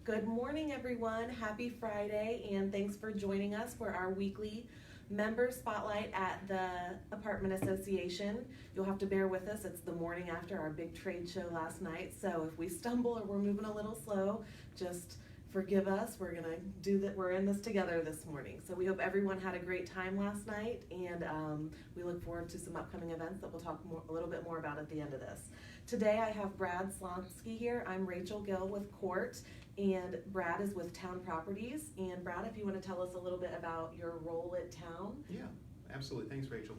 Good morning, everyone. Happy Friday, and thanks for joining us for our weekly member spotlight at the Apartment Association. You'll have to bear with us. It's the morning after our big trade show last night, so if we stumble or we're moving a little slow, just forgive us. We're gonna do that. We're in this together this morning. So we hope everyone had a great time last night, and we look forward to some upcoming events that we'll talk a little bit more about at the end of this. Today I have Brad Slomsky here. I'm Rachel Gill with Court, and Brad is with Towne Properties. And Brad, if you want to tell us a little bit about your role at Towne. Yeah, absolutely. Thanks, Rachel.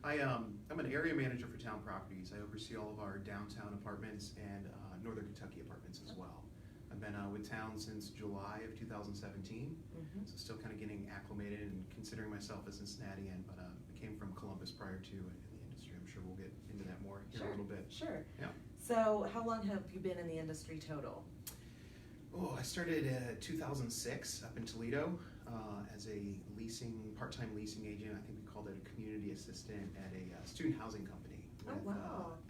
I'm an area manager for Towne Properties. I oversee all of our downtown apartments and Northern Kentucky apartments as well. I've been with Towne since July of 2017, so still kind of getting acclimated and considering myself a Cincinnatian, but I came from Columbus prior to in the industry. I'm sure we'll get into that more here in a little bit. Sure. Yeah. So how long have you been in the industry total? Oh, I started 2006 up in Toledo as a part-time leasing agent. I think we called it a community assistant at a student housing company with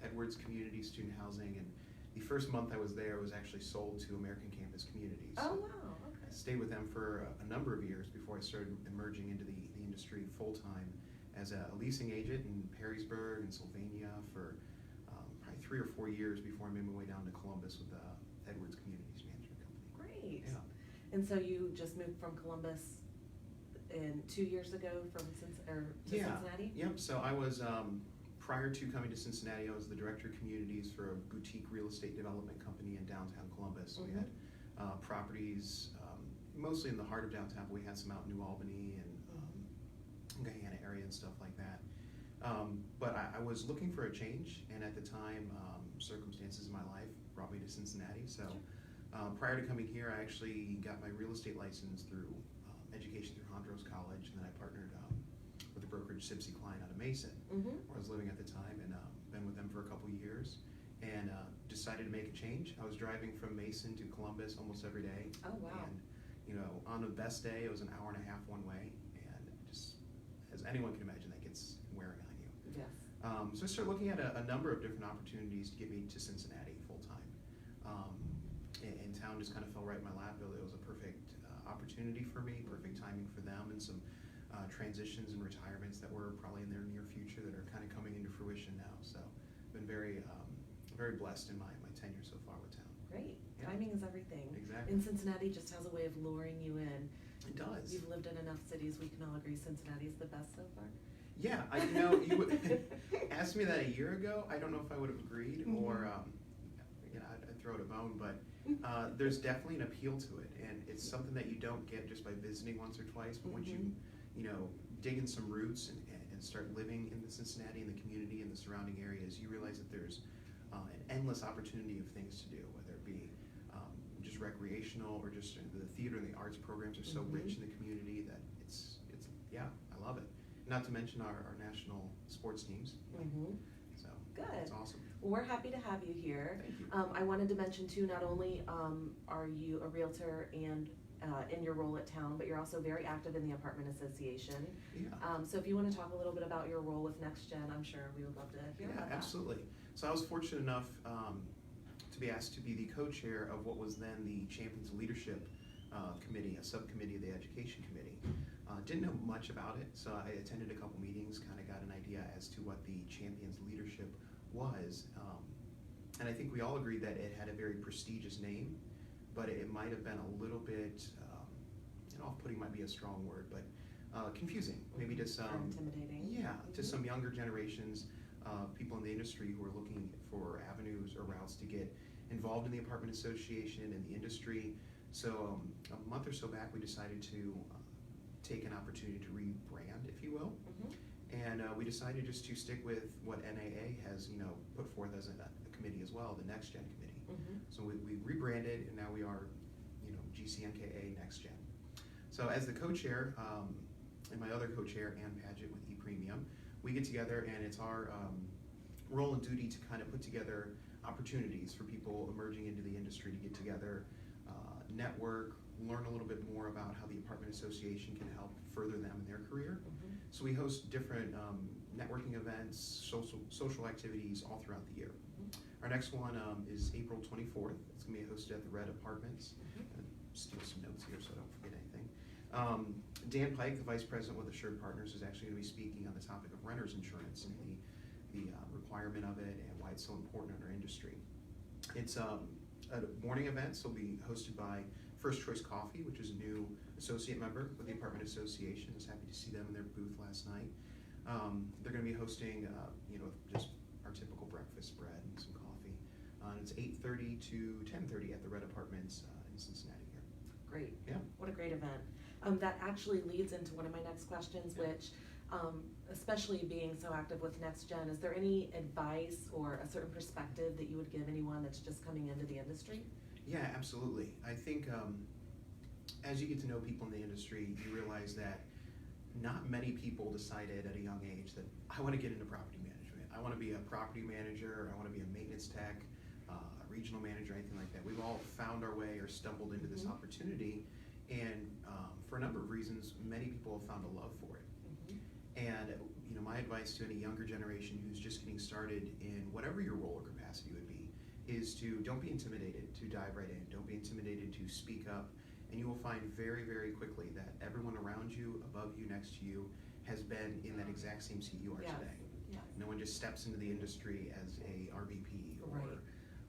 Edwards Community Student Housing. And the first month I was there, it was actually sold to American Campus Communities. Oh, wow. Okay. I stayed with them for a number of years before I started emerging into the industry full-time as a leasing agent in Perrysburg and Sylvania for probably 3 or 4 years before I made my way down to Columbus with Edwards Communities Management Company. Great. Yeah. And so you just moved from Columbus 2 years ago to Cincinnati? Yep. So I was, prior to coming to Cincinnati, I was the director of communities for a boutique real estate development company in downtown Columbus. We had properties mostly in the heart of downtown, but we had some out in New Albany and Gahanna area and stuff like that. But I was looking for a change, and at the time, circumstances in my life brought me to Cincinnati. So prior to coming here, I actually got my real estate license through education through Hondros College, and then I partnered with a brokerage, Sibsey Klein, out of Mason, where I was living at the time, and been with them for a couple years, and decided to make a change. I was driving from Mason to Columbus almost every day. Oh, wow. And on the best day, it was an hour and a half one way, and just, as anyone can imagine, that gets wearing on you. Yes. So I started looking at a number of different opportunities to get me to Cincinnati full time. And Towne just kind of fell right in my lap. It was a perfect opportunity for me, perfect timing for them, and some transitions and retirements that were probably in their near future that are kind of coming into fruition now. So I've been very blessed in my tenure so far with Towne. Great. Yeah. Timing is everything. Exactly. And Cincinnati just has a way of luring you in. It does. You've lived in enough cities, we can all agree Cincinnati is the best so far. Yeah, you would asked me that a year ago. I don't know if I would have agreed or I'd throw it a bone, but there's definitely an appeal to it, and it's something that you don't get just by visiting once or twice. But once you dig in some roots and start living in the Cincinnati and the community and the surrounding areas, you realize that there's an endless opportunity of things to do, whether it be just recreational or just the theater and the arts programs are so rich in the community that it's I love it. Not to mention our national sports teams. So good. It's awesome. Well, we're happy to have you here. Thank you. I wanted to mention too, not only are you a realtor and in your role at Towne, but you're also very active in the Apartment Association. Yeah. So if you want to talk a little bit about your role with Next Gen, I'm sure we would love to hear about that. Absolutely. So I was fortunate enough to be asked to be the co-chair of what was then the Champions Leadership Committee, a subcommittee of the Education Committee. Didn't know much about it, so I attended a couple meetings, kind of got an idea as to what the Champions Leadership was. And I think we all agreed that it had a very prestigious name, but it might have been a little bit, off-putting might be a strong word, but confusing, maybe to some, intimidating. Yeah, to some younger generations, people in the industry who are looking for avenues or routes to get involved in the Apartment Association and the industry. So a month or so back, we decided to take an opportunity to rebrand, if you will. And we decided just to stick with what NAA has, put forth as a committee as well, the Next Gen Committee. So we rebranded, and now we are, GCNKA Next Gen. So as the co-chair, and my other co-chair, Ann Padgett with ePremium, we get together, and it's our role and duty to kind of put together opportunities for people emerging into the industry to get together, network, learn a little bit more about how the Apartment Association can help further them in their career. So we host different networking events, social activities all throughout the year. Our next one is April 24th. It's going to be hosted at the Red Apartments. Steal some notes here so I don't forget anything. Dan Pike, the Vice President with Assured Partners, is actually going to be speaking on the topic of renter's insurance and the requirement of it and why it's so important in our industry. It's a morning event, so it'll be hosted by First Choice Coffee, which is a new associate member with the Apartment Association. I was happy to see them in their booth last night. They're going to be hosting, just our typical breakfast, bread and some coffee. And it's 8:30 to 10:30 at the Red Apartments in Cincinnati here. Great. Yeah. What a great event. That actually leads into one of my next questions, which, especially being so active with Next Gen, is there any advice or a certain perspective that you would give anyone that's just coming into the industry? Yeah, absolutely. I think as you get to know people in the industry, you realize that not many people decided at a young age that I want to get into property management. I want to be a property manager, I want to be a maintenance tech, a regional manager, anything like that. We've all found our way or stumbled into this opportunity, and for a number of reasons, many people have found a love for it. And my advice to any younger generation who's just getting started in whatever your role or capacity would be is to don't be intimidated to dive right in. Don't be intimidated to speak up, and you will find very, very quickly that everyone around you, above you, next to you, has been in that exact same seat you are today. Yes. No one just steps into the industry as a RVP or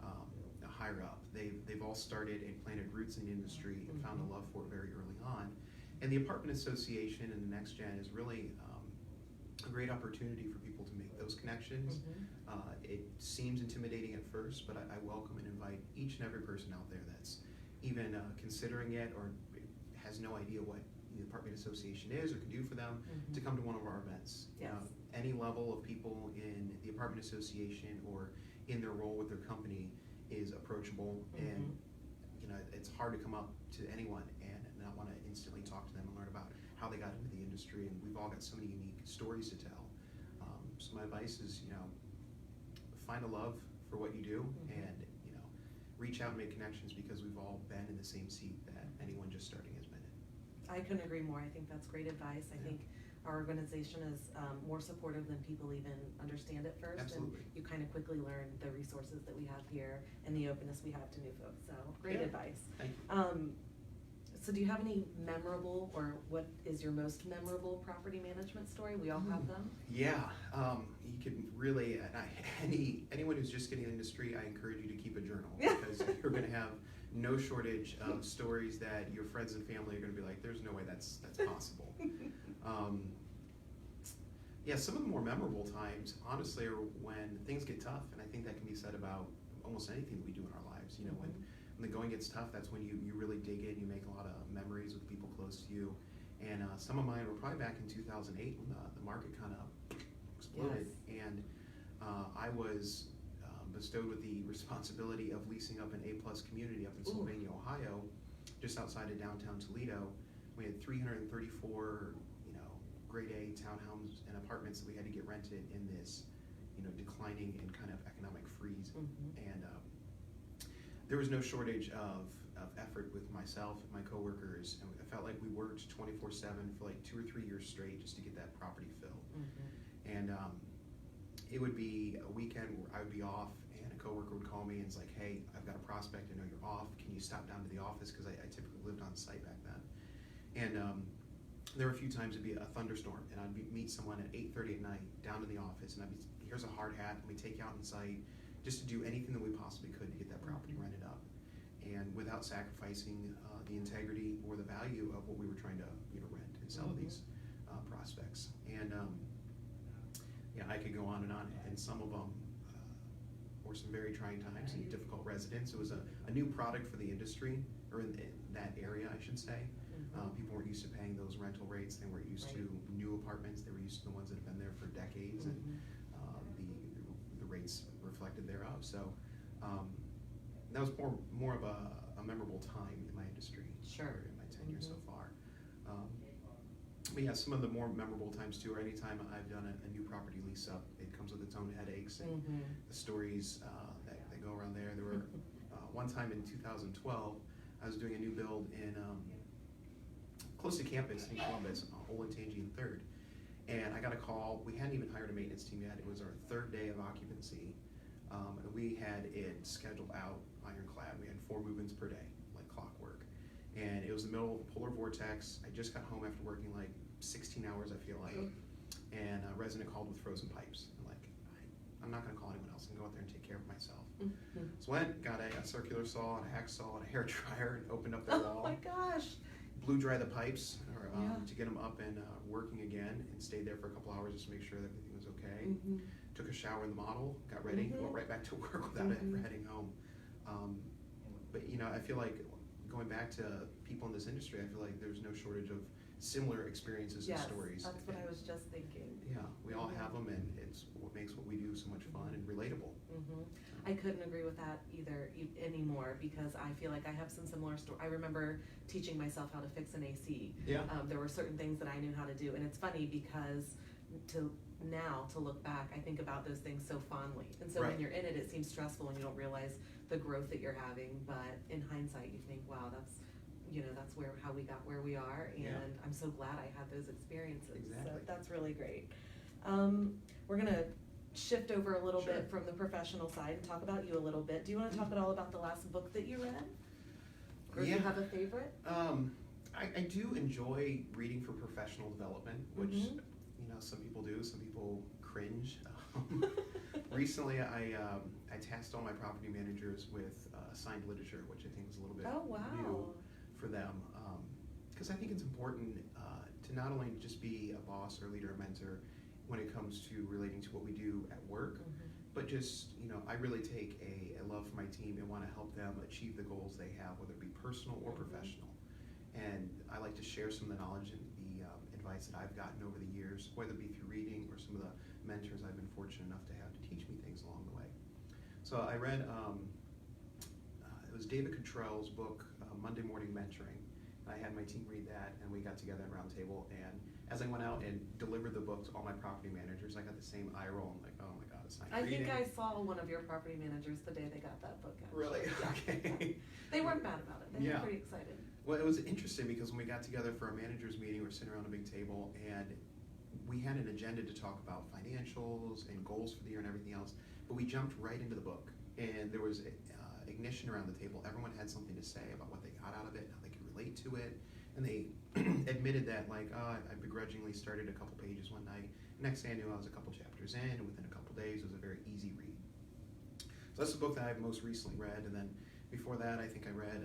a higher up. They've all started and planted roots in the industry and found a love for it very early on. And the Apartment Association and the Next Gen is really a great opportunity for people to make those connections. It seems intimidating at first, but I welcome and invite each and every person out there that's even considering it or has no idea what the Apartment Association is or can do for them to come to one of our events. Yes. Any level of people in the Apartment Association or in their role with their company is approachable, and it's hard to come up to anyone and not want to instantly talk to them and learn about how they got into the industry, and we've all got so many unique stories to tell. So my advice is, find a love for what you do and, reach out and make connections, because we've all been in the same seat that anyone just starting has been in. I couldn't agree more. I think that's great advice. I think our organization is more supportive than people even understand at first. Absolutely. And you kind of quickly learn the resources that we have here and the openness we have to new folks. So great advice. Thank you. So do you have any memorable, or what is your most memorable property management story? We all have them. Yeah, you can really, anyone who's just getting in the industry, I encourage you to keep a journal, because you're going to have no shortage of stories that your friends and family are going to be like, there's no way that's possible. Yeah, some of the more memorable times, honestly, are when things get tough, and I think that can be said about almost anything that we do in our lives. When the going gets tough, that's when you really dig in, you make a lot of memories with people close to you. And some of mine were probably back in 2008 when the market kind of exploded. Yes. And I was bestowed with the responsibility of leasing up an A-plus community up in Sylvania, Ohio, just outside of downtown Toledo. We had 334 grade A townhomes and apartments that we had to get rented in this declining and kind of economic freeze. And there was no shortage of effort with myself and my coworkers, and I felt like we worked 24/7 for like 2 or 3 years straight just to get that property filled. And it would be a weekend where I would be off, and a coworker would call me and it's like, hey, I've got a prospect, I know you're off, can you stop down to the office? Because I typically lived on site back then. And there were a few times it'd be a thunderstorm, and I'd meet someone at 8:30 at night down to the office, and I'd be, here's a hard hat, and we take you out on site just to do anything that we possibly could to get that property rented up, and without sacrificing the integrity or the value of what we were trying to rent and sell these prospects. And yeah, I could go on, and some of them were some very trying times and difficult residents. It was a new product for the industry, or in that area, I should say. People weren't used to paying those rental rates. They weren't used to new apartments. They were used to the ones that have been there for decades, and the rates reflected thereof. So that was more of a memorable time in my industry. Sure. In my tenure so far. But yeah, some of the more memorable times too are anytime I've done a new property lease up, it comes with its own headaches and the stories that go around there. There were one time in 2012, I was doing a new build in close to campus in Columbus, Olentangy and 3rd. And I got a call. We hadn't even hired a maintenance team yet. It was our 3rd day of occupancy. And we had it scheduled out ironclad. We had 4 move-ins per day, like clockwork. And it was the middle of a polar vortex. I just got home after working like 16 hours, I feel like. And a resident called with frozen pipes. I'm like, I'm not gonna call anyone else. I'm gonna go out there and take care of myself. So went, got a circular saw and a hacksaw and a hair dryer and opened up the wall. Oh my gosh. Blew dry the pipes to get them up and working again, and stayed there for a couple hours just to make sure that everything was okay. Took a shower in the model, got ready, went right back to work without ever heading home. But you know, I feel like going back to people in this industry, I feel like there's no shortage of similar experiences and stories. That's what I was just thinking. Yeah, we all have them, and it's what makes what we do so much fun and relatable. I couldn't agree with that either anymore, because I feel like I have some similar stories. I remember teaching myself how to fix an AC. There were certain things that I knew how to do, and it's funny because to look back, I think about those things so fondly. And so when you're in it, it seems stressful and you don't realize the growth that you're having. But in hindsight, you think, wow, that's how we got where we are, and I'm so glad I had those experiences. Exactly. So that's really great. We're gonna shift over a little bit from the professional side and talk about you a little bit. Do you want to talk at all about the last book that you read? Or do you have a favorite? I do enjoy reading for professional development, which you know, some people do, some people cringe. Recently, I tasked all my property managers with assigned literature, which I think is a little bit new for them, because I think it's important to not only just be a boss or leader or mentor when it comes to relating to what we do at work, but just, you know, I really take a love for my team and want to help them achieve the goals they have, whether it be personal or professional. And I like to share some of the knowledge and the advice that I've gotten over the years, whether it be through reading or some of the mentors I've been fortunate enough to have to teach me things along the way. So I read, it was David Cottrell's book, Monday Morning Mentoring. I had my team read that, and we got together at a round table, and as I went out and delivered the book to all my property managers, I got the same eye roll. I'm like, oh my God, it's not reading. I think I saw one of your property managers the day they got that book out. Really? Okay. They weren't mad about it. They were pretty excited. Well, it was interesting because when we got together for a managers meeting, we were sitting around a big table, and we had an agenda to talk about financials and goals for the year and everything else, but we jumped right into the book, and there was ignition around the table. Everyone had something to say about what they got out of it, how they could relate to it, and they admitted that, like, I begrudgingly started a couple pages one night. Next thing I knew, I was a couple chapters in, and within a couple days, it was a very easy read. So that's the book that I've most recently read, and then before that, I think I read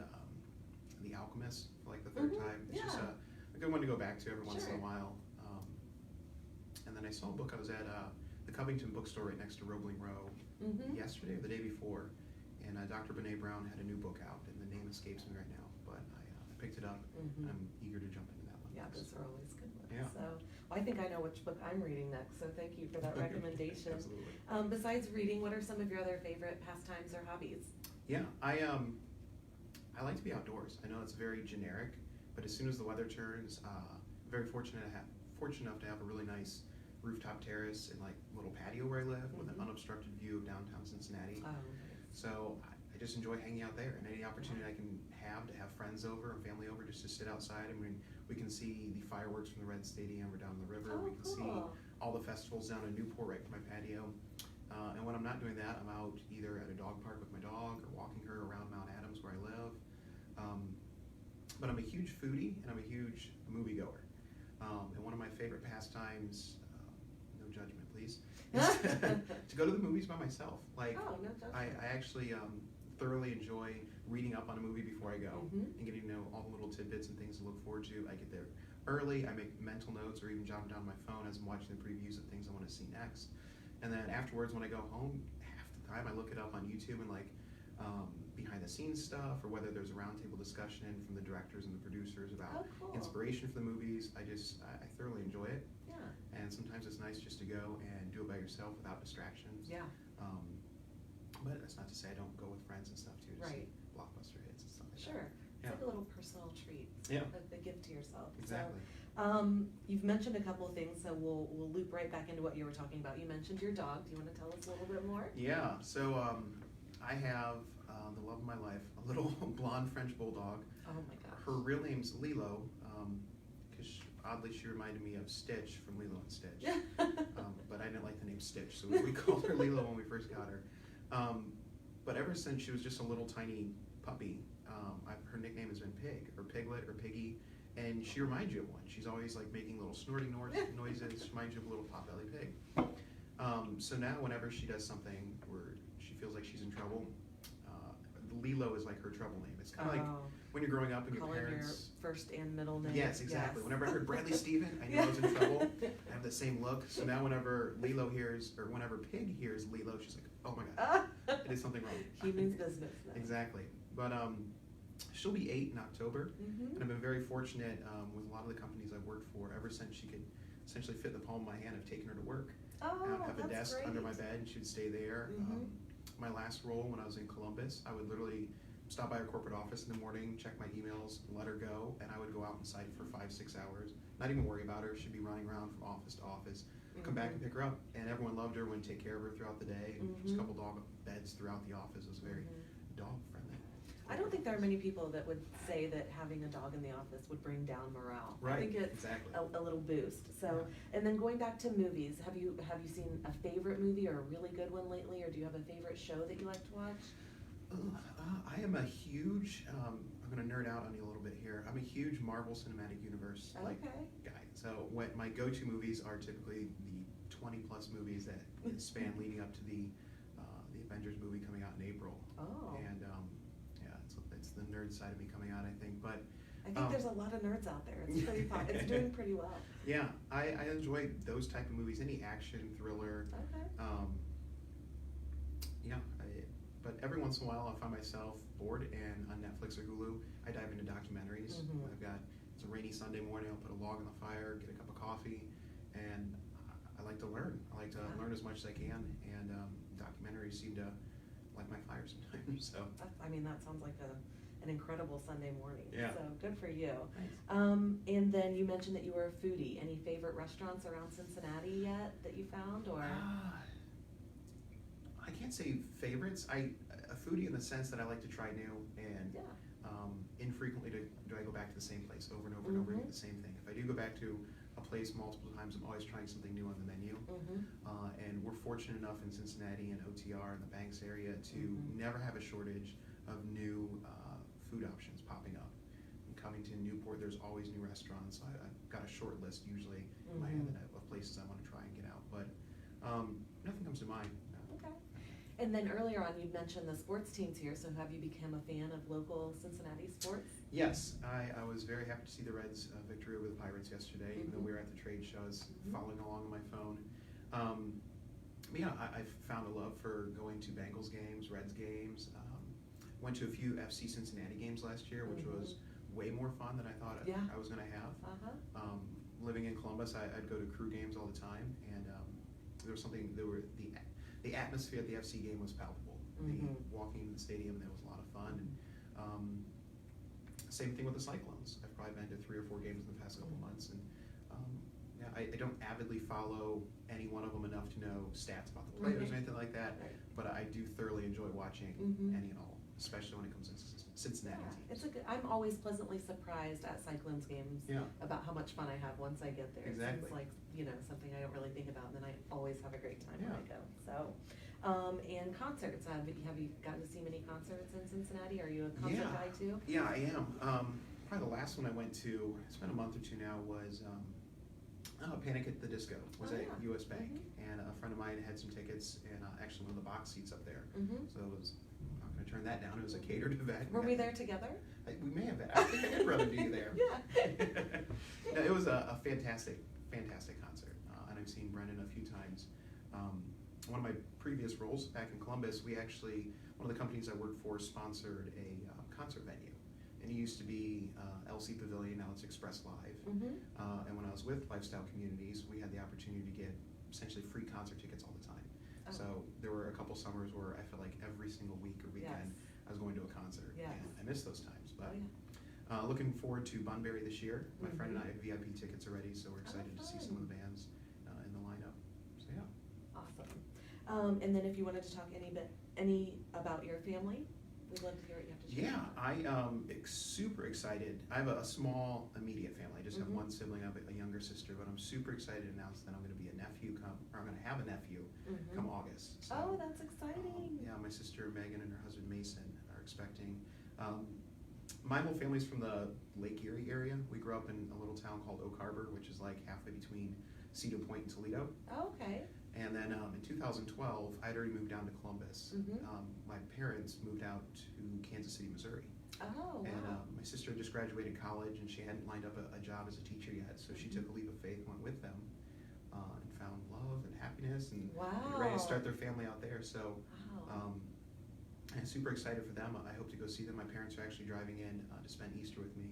The Alchemist for like the third time. It's just a good one to go back to every once in a while. And then I saw a book. I was at the Covington bookstore right next to Roebling Row yesterday or the day before, and Dr. Brene Brown had a new book out, and the name escapes me right now, but I picked it up, and I'm eager to jump into that one. Yeah, those are always good ones. Yeah. So, well, I think I know which book I'm reading next, so thank you for that recommendation. Absolutely. Besides reading, what are some of your other favorite pastimes or hobbies? Yeah, I like to be outdoors. I know it's very generic, but as soon as the weather turns, very fortunate enough to have a really nice rooftop terrace and like little patio where I live with an unobstructed view of downtown Cincinnati. Oh, nice. So I just enjoy hanging out there, and any opportunity I can have to have friends over and family over just to sit outside, and we can see the fireworks from the Red Stadium or down the river. We can see all the festivals down in Newport right from my patio. And when I'm not doing that, I'm out either at a dog park with my dog or walking her around Mount Adams where I live. But I'm a huge foodie, and I'm a huge moviegoer. And one of my favorite pastimes, no judgment please, is to go to the movies by myself. Like, no judgment. I actually thoroughly enjoy reading up on a movie before I go and getting to know all the little tidbits and things to look forward to. I get there early, I make mental notes or even jot them down on my phone as I'm watching the previews of things I want to see next. And then afterwards, when I go home, half the time I look it up on YouTube and like behind the scenes stuff, or whether there's a roundtable discussion from the directors and the producers about inspiration for the movies. I thoroughly enjoy it. Yeah. And sometimes it's nice just to go and do it by yourself without distractions. Yeah. But that's not to say I don't go with friends and stuff too to see blockbuster hits and stuff like that. Sure. It's like a little personal treat. Yeah. A gift to yourself. Exactly. So, you've mentioned a couple of things, so we'll loop right back into what you were talking about. You mentioned your dog. Do you want to tell us a little bit more? Yeah. So I have the love of my life, a little blonde French bulldog. Oh my gosh. Her real name's Lilo, because oddly she reminded me of Stitch from Lilo and Stitch. But I didn't like the name Stitch, so we called her Lilo when we first got her. But ever since she was just a little tiny puppy, her nickname has been Pig, or Piglet, or Piggy, and she reminds you of one. She's always like making little snorting noises. She reminds you of a little potbelly pig. So now whenever she does something where she feels like she's in trouble, Lilo is like her trouble name. It's kind of like when you're growing up and your calling parents. your first and middle name. Yes, exactly. Yes. Whenever I heard Bradley Steven, I knew I was in trouble. I have the same look. So now whenever Lilo hears, or whenever Pig hears Lilo, she's like, oh my God, I did something wrong. He means business now. Exactly. But she'll be 8 in October, Mm-hmm. and I've been very fortunate with a lot of the companies I've worked for. Ever since she could essentially fit in the palm of my hand, I've taken her to work. Oh, Have a that's desk great. under my bed, and she'd stay there. Mm-hmm. My last role when I was in Columbus, I would literally stop by her corporate office in the morning, check my emails, let her go, and I would go out on site for 5-6 hours. Not even worry about her. She'd be running around from office to office. Come back and pick her up, and everyone loved her, would take care of her throughout the day. There's a couple dog beds throughout the office. It was very dog friendly. I don't think there are many people that would say that having a dog in the office would bring down morale. Right, I think it's exactly. a little boost. So, and then going back to movies, have you seen a favorite movie or a really good one lately, or do you have a favorite show that you like to watch? I am a huge, I'm going to nerd out on you a little bit here. I'm a huge Marvel Cinematic Universe guy. So my go-to movies are typically the 20 plus movies that span leading up to the Avengers movie coming out in April. Oh. And it's the nerd side of me coming out, I think. But I think there's a lot of nerds out there. It's pretty it's doing pretty well. Yeah, I enjoy those type of movies. Any action, thriller. Okay. But every once in a while, I find myself bored, and on Netflix or Hulu, I dive into documentaries. It's a rainy Sunday morning. I'll put a log on the fire, get a cup of coffee, and I like to learn. I like to learn as much as I can, and documentaries seem to light my fire sometimes. So that sounds like an incredible Sunday morning. Yeah. So good for you. Thanks. And then you mentioned that you were a foodie. Any favorite restaurants around Cincinnati yet that you found, or? I can't say favorites. A foodie in the sense that I like to try new, and infrequently do I go back to the same place over and over and over and do the same thing. If I do go back to a place multiple times, I'm always trying something new on the menu. And we're fortunate enough in Cincinnati and OTR and the Banks area to never have a shortage of new food options popping up. In Covington, Newport, there's always new restaurants. I've got a short list usually in my head of places I want to try and get out, but nothing comes to mind. Okay. And then earlier on, you mentioned the sports teams here, so have you become a fan of local Cincinnati sports? Yes, I was very happy to see the Reds' victory over the Pirates yesterday, even though we were at the trade show. I was following along on my phone. I've found a love for going to Bengals games, Reds games. Went to a few FC Cincinnati games last year, which was way more fun than I thought I was going to have. Living in Columbus, I'd go to crew games all the time, and the atmosphere at the FC game was palpable. Walking in the stadium, there was a lot of fun. And, same thing with the Cyclones. I've probably been to 3 or 4 games in the past couple months, and I don't avidly follow any one of them enough to know stats about the players or anything like that, but I do thoroughly enjoy watching any and all, especially when it comes to Cincinnati teams. I'm always pleasantly surprised at Cyclones games about how much fun I have once I get there. Exactly. It seems like, something I don't really think about, and then I always have a great time when I go. So, and concerts, have you gotten to see many concerts in Cincinnati? Are you a concert guy too? Yeah, I am. Probably the last one I went to, it's been a month or two now, was Panic at the Disco. Was at US Bank, and a friend of mine had some tickets, and actually one of the box seats up there. So it was, I'm not going to turn that down. It was a catered event. Were we there together? We may have been. I think I'd rather be there. No, it was a fantastic concert, and I've seen Brendan a few times. One of my previous roles back in Columbus, one of the companies I worked for sponsored a concert venue. And it used to be LC Pavilion, now it's Express Live. And when I was with Lifestyle Communities, we had the opportunity to get essentially free concert tickets all the time. So there were a couple summers where I felt like every single week or weekend I was going to a concert. And I missed those times. But looking forward to Bunbury this year. My friend and I have VIP tickets already, so we're excited to see some of the bands in the lineup. So Awesome. And then if you wanted to talk any about your family, We'd love to hear what you have to share. Yeah, I am super excited. I have a small immediate family. I just have one sibling. I have a younger sister, but I'm super excited to announce that I'm going to be a nephew I'm going to have a nephew come August. So, Oh, that's exciting. yeah, my sister Megan and her husband Mason are expecting. My whole family's from the Lake Erie area. We grew up in a little town called Oak Harbor, which is like halfway between Cedar Point and Toledo. Oh, okay. And then in 2012, I'd already moved down to Columbus. My parents moved out to Kansas City, Missouri. Oh, And wow. my sister just graduated college, and she hadn't lined up a job as a teacher yet, so she took a leap of faith, went with them, and found love and happiness, and ready to start their family out there. So I'm super excited for them. I hope to go see them. My parents are actually driving in to spend Easter with me,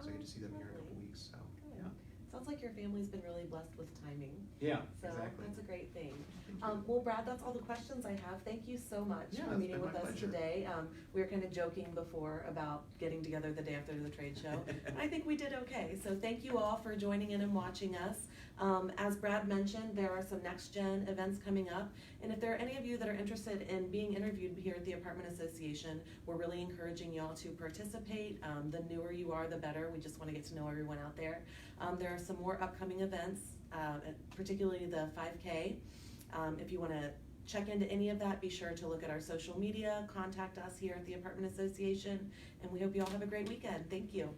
so I get to see them here in a couple weeks. So Good. yeah. Sounds like your family's been really blessed with timing. Yeah, So exactly. that's a great thing. Thank you. Well, Brad, that's all the questions I have. Thank you so much Yeah, for it's meeting been with my us pleasure. today. We were kind of joking before about getting together the day after the trade show. And I think we did okay. So thank you all for joining in and watching us. As Brad mentioned, there are some Next Gen events coming up. And if there are any of you that are interested in being interviewed here at the Apartment Association, we're really encouraging y'all to participate. The newer you are, the better. We just want to get to know everyone out there. There are some more upcoming events, particularly the 5K. If you want to check into any of that, be sure to look at our social media, contact us here at the Apartment Association, and we hope you all have a great weekend. Thank you.